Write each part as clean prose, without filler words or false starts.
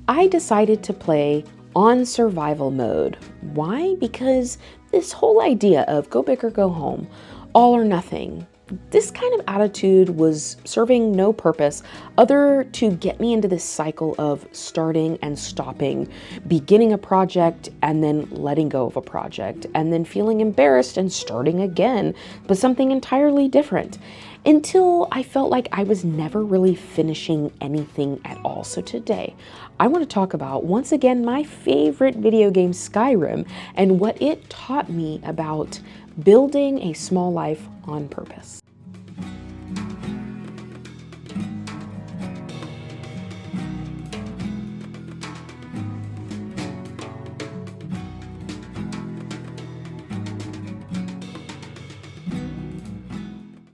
I decided to play on survival mode. Why? Because this whole idea of go big or go home, all or nothing, this kind of attitude was serving no purpose other to get me into this cycle of starting and stopping, beginning a project and then letting go of a project, and then feeling embarrassed and starting again, but something entirely different, until I felt like I was never really finishing anything at all. So today, I want to talk about, once again, my favorite video game, Skyrim, and what it taught me about building a small life on purpose.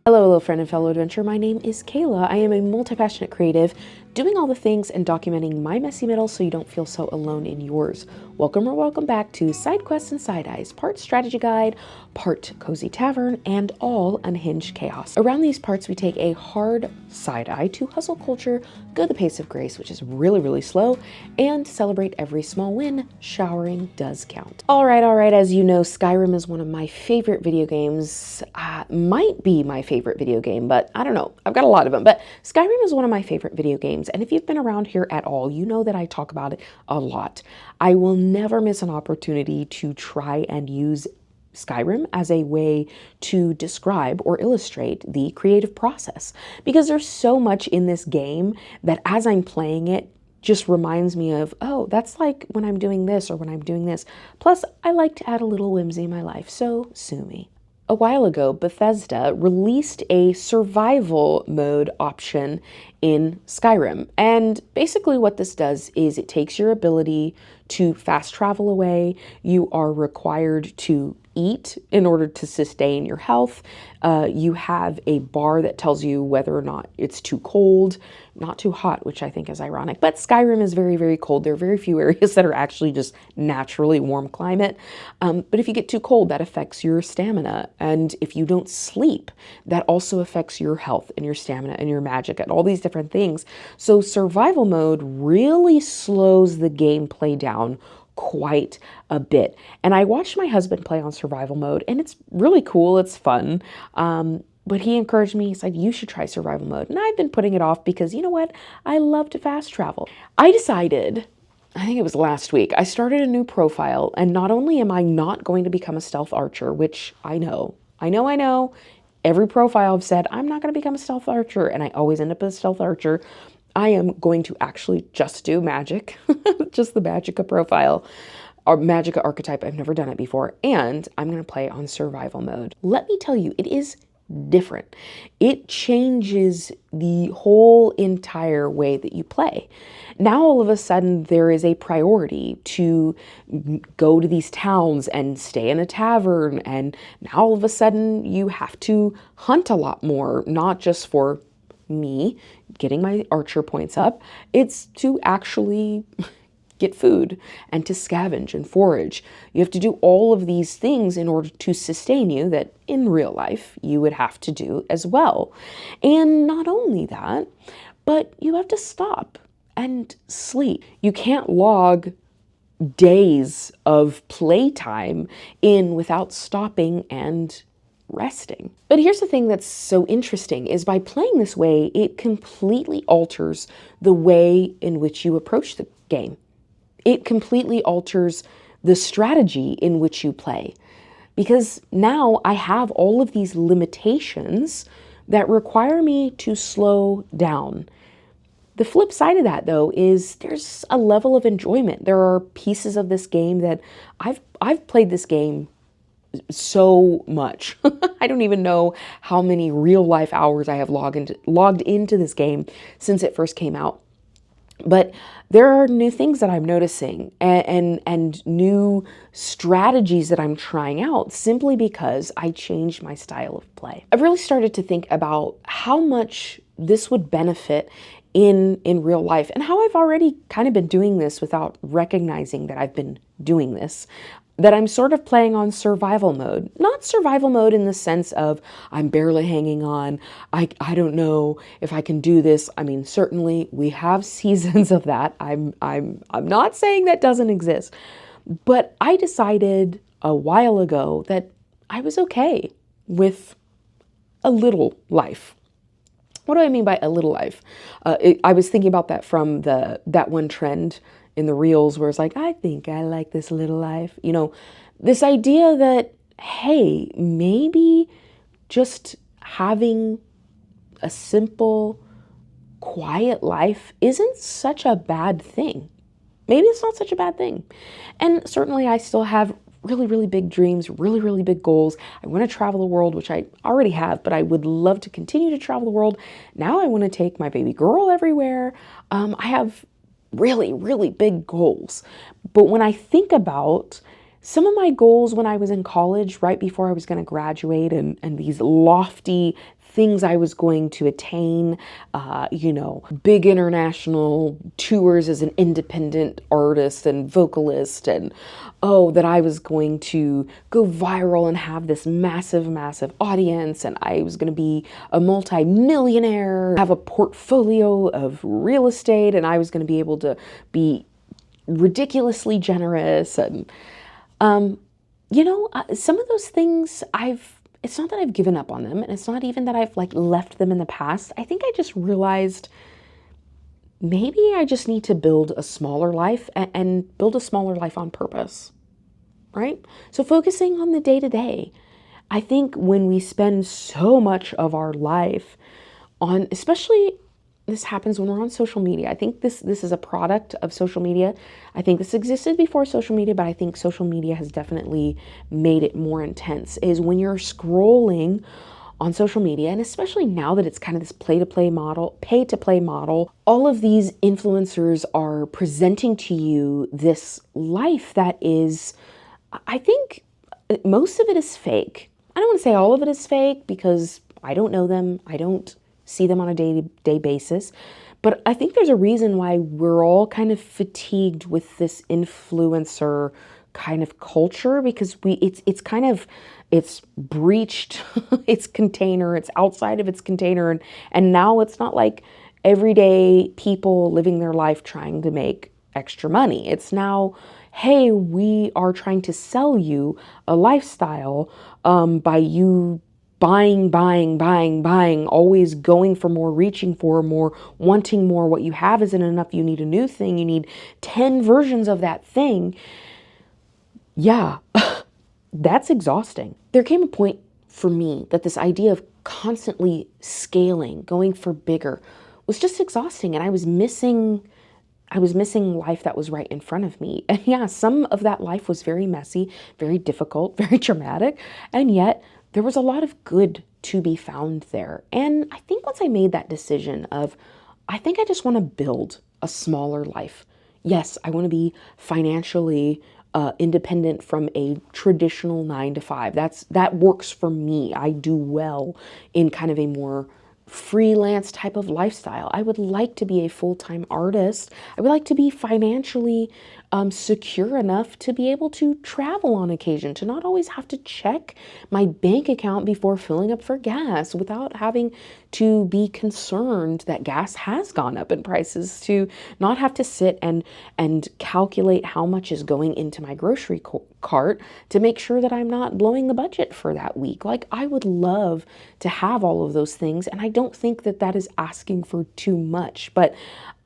Hello friend and fellow adventurer, my name is Kayla. I am a multi-passionate creative, doing all the things and documenting my messy middle so you don't feel so alone in yours. Welcome or welcome back to Sidequests and Sideeyes, part strategy guide, part cozy tavern, and all unhinged chaos. Around these parts, we take a hard side eye to hustle culture, go the pace of grace, which is really slow, and celebrate every small win. Showering does count. All right, as you know, Skyrim is one of my favorite video games. Might be my favorite video game, but I don't know. I've got a lot of them, but Skyrim is one of my favorite video games. And if you've been around here at all, you know that I talk about it a lot. I will never miss an opportunity to try and use Skyrim as a way to describe or illustrate the creative process, because there's so much in this game that as I'm playing it just reminds me of, oh, that's like when I'm doing this or when I'm doing this. Plus, I like to add a little whimsy in my life, so sue me. A while ago, Bethesda released a survival mode option in Skyrim. And basically what this does is it takes your ability to fast travel away. You are required to eat in order to sustain your health. You have a bar that tells you whether or not it's too cold, not too hot, which I think is ironic. But Skyrim is very cold. There are very few areas that are actually just naturally warm climate. But if you get too cold, that affects your stamina. And if you don't sleep, that also affects your health and your stamina and your magic and all these different things. So survival mode really slows the gameplay down quite a bit. And I watched my husband play on survival mode, and it's really cool. It's fun. But he encouraged me. He's like, you should try survival mode. And I've been putting it off because, you know what? I love to fast travel. I decided, I think it was last week, I started a new profile. And not only am I not going to become a stealth archer, which I know. Every profile I've said, I'm not going to become a stealth archer. And I always end up as a stealth archer. I am going to actually just do magic, just the Magicka profile, or Magicka archetype. I've never done it before, and I'm going to play on survival mode. Let me tell you, it is different. It changes the whole entire way that you play. Now, all of a sudden, there is a priority to go to these towns and stay in a tavern, and now all of a sudden, you have to hunt a lot more, not just for me getting my archer points up, it's to actually get food and to scavenge and forage. You have to do all of these things in order to sustain you that in real life you would have to do as well. And not only that, but you have to stop and sleep. You can't log days of playtime in without stopping and resting. But here's the thing that's so interesting is by playing this way, it completely alters the way in which you approach the game. It completely alters the strategy in which you play. Because now I have all of these limitations that require me to slow down. The flip side of that, though, is there's a level of enjoyment. There are pieces of this game that I've played this game so much. I don't even know how many real life hours I have logged into this game since it first came out. But there are new things that I'm noticing and new strategies that I'm trying out simply because I changed my style of play. I've really started to think about how much this would benefit in real life and how I've already kind of been doing this without recognizing that I've been doing this. that I'm sort of playing on survival mode. Not survival mode in the sense of I'm barely hanging on. I don't know if I can do this. I mean, certainly we have seasons of that. I'm not saying that doesn't exist. But I decided a while ago that I was okay with a little life. What do I mean by a little life? I was thinking about that from that one trend in the reels where it's like, I think I like this little life. You know, this idea that, hey, maybe just having a simple, quiet life isn't such a bad thing. Maybe it's not such a bad thing. And certainly I still have really, really big dreams, really, really big goals. I want to travel the world, which I already have, but I would love to continue to travel the world. Now I want to take my baby girl everywhere. I have really, really big goals. But when I think about some of my goals when I was in college, right before I was going to graduate, and these lofty things I was going to attain, big international tours as an independent artist and vocalist, and that I was going to go viral and have this massive, massive audience, and I was going to be a multi-millionaire, have a portfolio of real estate, and I was going to be able to be ridiculously generous. And some of those things it's not that I've given up on them, and it's not even that I've left them in the past. I think I just realized maybe I just need to build a smaller life and build a smaller life on purpose, right? So focusing on the day-to-day. I think when we spend so much of our life on, especially this happens when we're on social media. I think this is a product of social media. I think this existed before social media, but I think social media has definitely made it more intense, is when you're scrolling on social media, and especially now that it's kind of this pay to play model, all of these influencers are presenting to you this life that is, I think most of it is fake. I don't want to say all of it is fake because I don't know them. I don't see them on a day-to-day basis. But I think there's a reason why we're all kind of fatigued with this influencer kind of culture, because it's breached its container, it's outside of its container, and now it's not like everyday people living their life trying to make extra money. It's now, hey, we are trying to sell you a lifestyle by you buying, always going for more, reaching for more, wanting more. What you have isn't enough. You need a new thing. You need 10 versions of that thing. Yeah, that's exhausting. There came a point for me that this idea of constantly scaling, going for bigger, was just exhausting. And I was missing life that was right in front of me. And yeah, some of that life was very messy, very difficult, very traumatic. And yet there was a lot of good to be found there. And I think once I made that decision I think I just want to build a smaller life. Yes, I want to be financially independent from a traditional 9 to 5. That works for me. I do well in kind of a more freelance type of lifestyle. I would like to be a full-time artist. I would like to be financially secure enough to be able to travel on occasion, to not always have to check my bank account before filling up for gas without having to be concerned that gas has gone up in prices, to not have to sit and calculate how much is going into my grocery cart to make sure that I'm not blowing the budget for that week. I would love to have all of those things, and I don't think that is asking for too much, but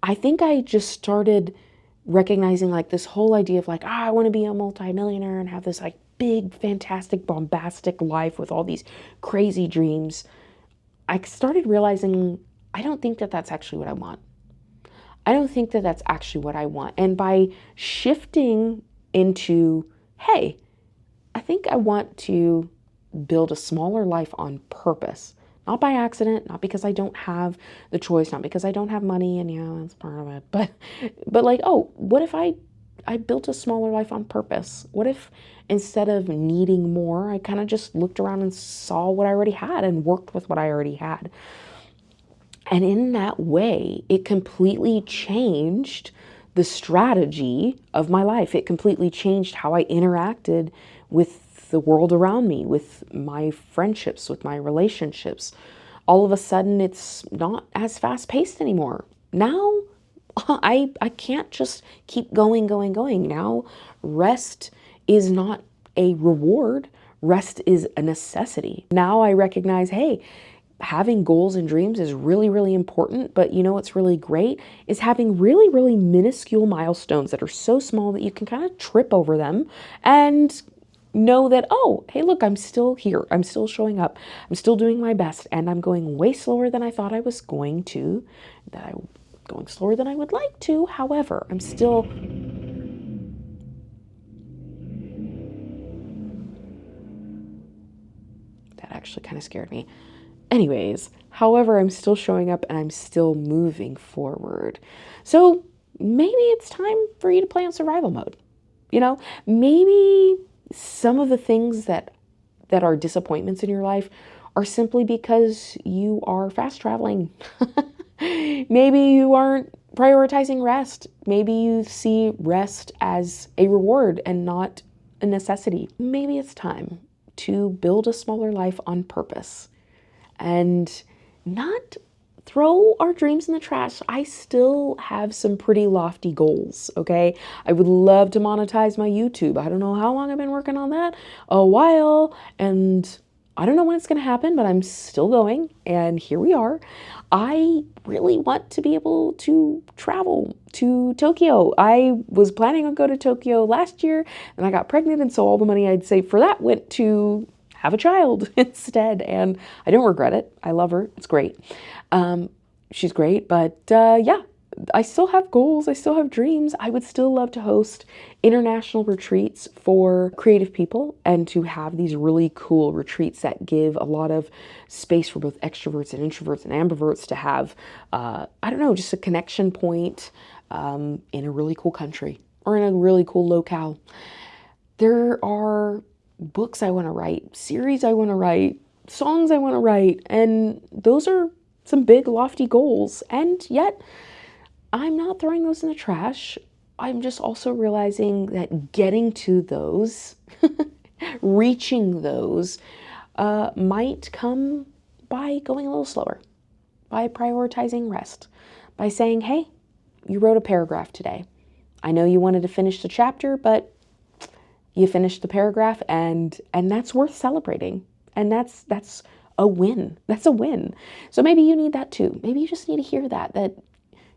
I think I just started recognizing this whole idea of I want to be a multimillionaire and have this big, fantastic, bombastic life with all these crazy dreams. I started realizing I don't think that that's actually what I want. I don't think that that's actually what I want. And by shifting into, hey, I think I want to build a smaller life on purpose. Not by accident, not because I don't have the choice, not because I don't have money, and yeah, that's part of it. But what if I built a smaller life on purpose? What if instead of needing more, I kind of just looked around and saw what I already had and worked with what I already had? And in that way, it completely changed the strategy of my life. It completely changed how I interacted with the world around me, with my friendships, with my relationships. All of a sudden, it's not as fast paced anymore. Now, I can't just keep going. Now, rest is not a reward. Rest is a necessity. Now I recognize, hey, having goals and dreams is really, really important, but you know what's really great is having really, really minuscule milestones that are so small that you can kind of trip over them and know that, oh, hey, look, I'm still here. I'm still showing up. I'm still doing my best, and I'm going way slower than I thought I was going to, going slower than I would like to. However, I'm still... That actually kind of scared me. Anyways, however, I'm still showing up and I'm still moving forward. So maybe it's time for you to play on survival mode. You know, maybe some of the things that are disappointments in your life are simply because you are fast traveling. Maybe you aren't prioritizing rest. Maybe you see rest as a reward and not a necessity. Maybe it's time to build a smaller life on purpose and not throw our dreams in the trash. I still have some pretty lofty goals, okay? I would love to monetize my YouTube. I don't know how long I've been working on that, a while, and I don't know when it's gonna happen, but I'm still going, and here we are. I really want to be able to travel to Tokyo. I was planning on going to Tokyo last year, and I got pregnant, and so all the money I'd saved for that went to have a child instead, and I don't regret it. I love her. It's great. She's great, but yeah, I still have goals. I still have dreams. I would still love to host international retreats for creative people and to have these really cool retreats that give a lot of space for both extroverts and introverts and ambiverts to have, I don't know, just a connection point in a really cool country or in a really cool locale. There are books I want to write, series I want to write, songs I want to write, and those are some big lofty goals, and yet I'm not throwing those in the trash. I'm just also realizing that getting to those, reaching those, might come by going a little slower, by prioritizing rest, by saying, hey, you wrote a paragraph today. I know you wanted to finish the chapter, but you finished the paragraph, and that's worth celebrating. And that's a win. That's a win. So maybe you need that too. Maybe you just need to hear that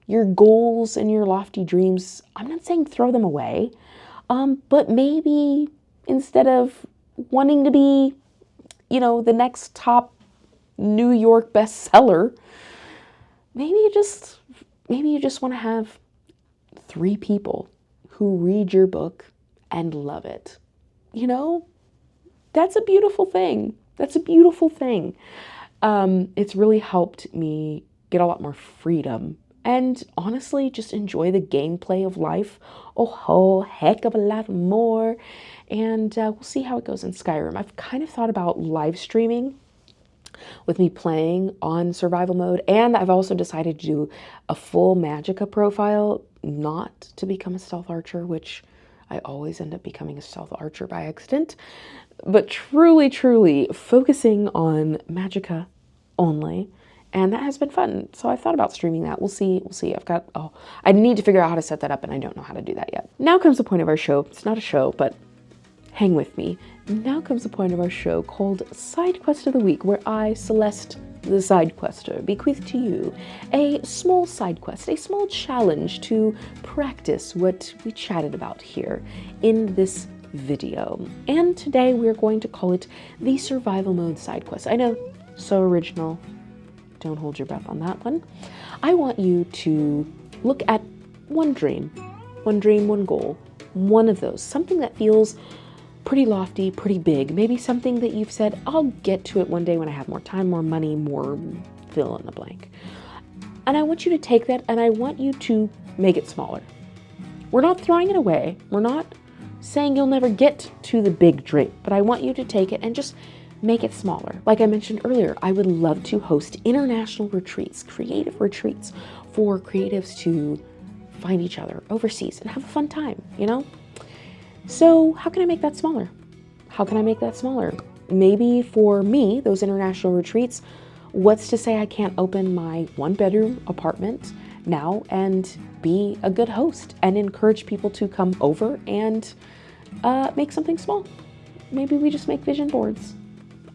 your goals and your lofty dreams, I'm not saying throw them away, but maybe instead of wanting to be, you know, the next top New York bestseller, maybe you just want to have 3 people who read your book and love it. You know, that's a beautiful thing. That's a beautiful thing. It's really helped me get a lot more freedom and honestly just enjoy the gameplay of life a whole heck of a lot more. And we'll see how it goes in Skyrim. I've kind of thought about live streaming with me playing on survival mode, and I've also decided to do a full Magicka profile, not to become a stealth archer, which I always end up becoming a stealth archer by accident, but truly focusing on Magicka only. And that has been fun. So I've thought about streaming that. We'll see. I need to figure out how to set that up, and I don't know how to do that yet. Now comes the point of our show. It's not a show, but hang with me. Now comes the point of our show called Side Quest of the Week, where I, Celeste, the side quester, bequeath to you a small side quest, a small challenge to practice what we chatted about here in this video. And today we're going to call it the survival mode side quest. I know, so original. Don't hold your breath on that one. I want you to look at one dream, one goal, one of those, something that feels pretty lofty, pretty big, maybe something that you've said, I'll get to it one day when I have more time, more money, more fill in the blank. And I want you to take that and I want you to make it smaller. We're not throwing it away. We're not saying you'll never get to the big dream, but I want you to take it and just make it smaller. Like I mentioned earlier, I would love to host international retreats, creative retreats for creatives to find each other overseas and have a fun time, you know? So how can I make that smaller? How can I make that smaller? Maybe for me, those international retreats, what's to say I can't open my 1-bedroom apartment now and be a good host and encourage people to come over and make something small. Maybe we just make vision boards.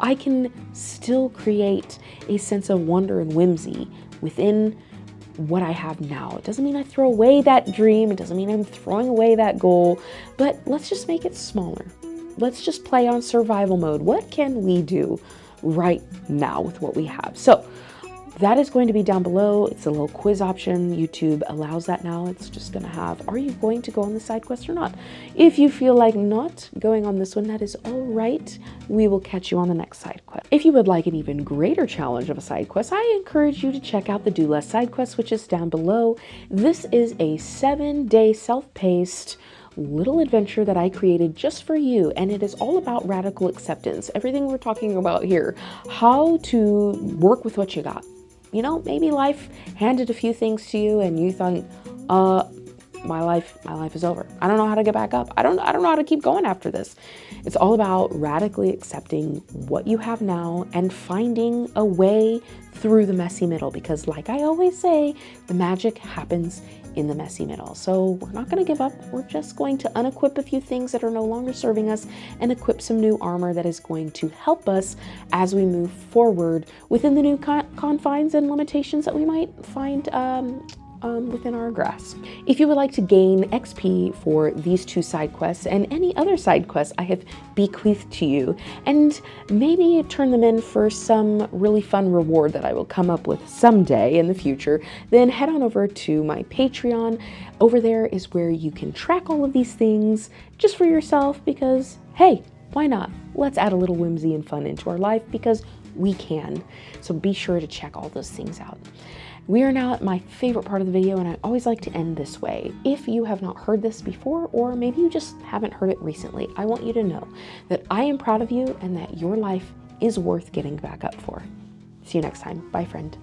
I can still create a sense of wonder and whimsy within what I have now. It doesn't mean I throw away that dream. It doesn't mean I'm throwing away that goal, but let's just make it smaller. Let's just play on survival mode. What can we do right now with what we have? So that is going to be down below. It's a little quiz option. YouTube allows that now. It's just going to have, are you going to go on the side quest or not? If you feel like not going on this one, that is all right. We will catch you on the next side quest. If you would like an even greater challenge of a side quest, I encourage you to check out the Do Less Sidequest, which is down below. This is a 7-day self-paced little adventure that I created just for you, and it is all about radical acceptance. Everything we're talking about here, how to work with what you got. You know, maybe life handed a few things to you and you thought, my life is over. I don't know how to get back up. I don't know how to keep going after this. It's all about radically accepting what you have now and finding a way through the messy middle, because like I always say, the magic happens in the messy middle. So we're not going to give up. We're just going to unequip a few things that are no longer serving us and equip some new armor that is going to help us as we move forward within the new confines and limitations that we might find within our grasp. If you would like to gain XP for these 2 side quests and any other side quests I have bequeathed to you, and maybe turn them in for some really fun reward that I will come up with someday in the future, then head on over to my Patreon. Over there is where you can track all of these things just for yourself, because hey, why not? Let's add a little whimsy and fun into our life, because we can. So be sure to check all those things out. We are now at my favorite part of the video, and I always like to end this way. If you have not heard this before, or maybe you just haven't heard it recently, I want you to know that I am proud of you and that your life is worth getting back up for. See you next time. Bye, friend.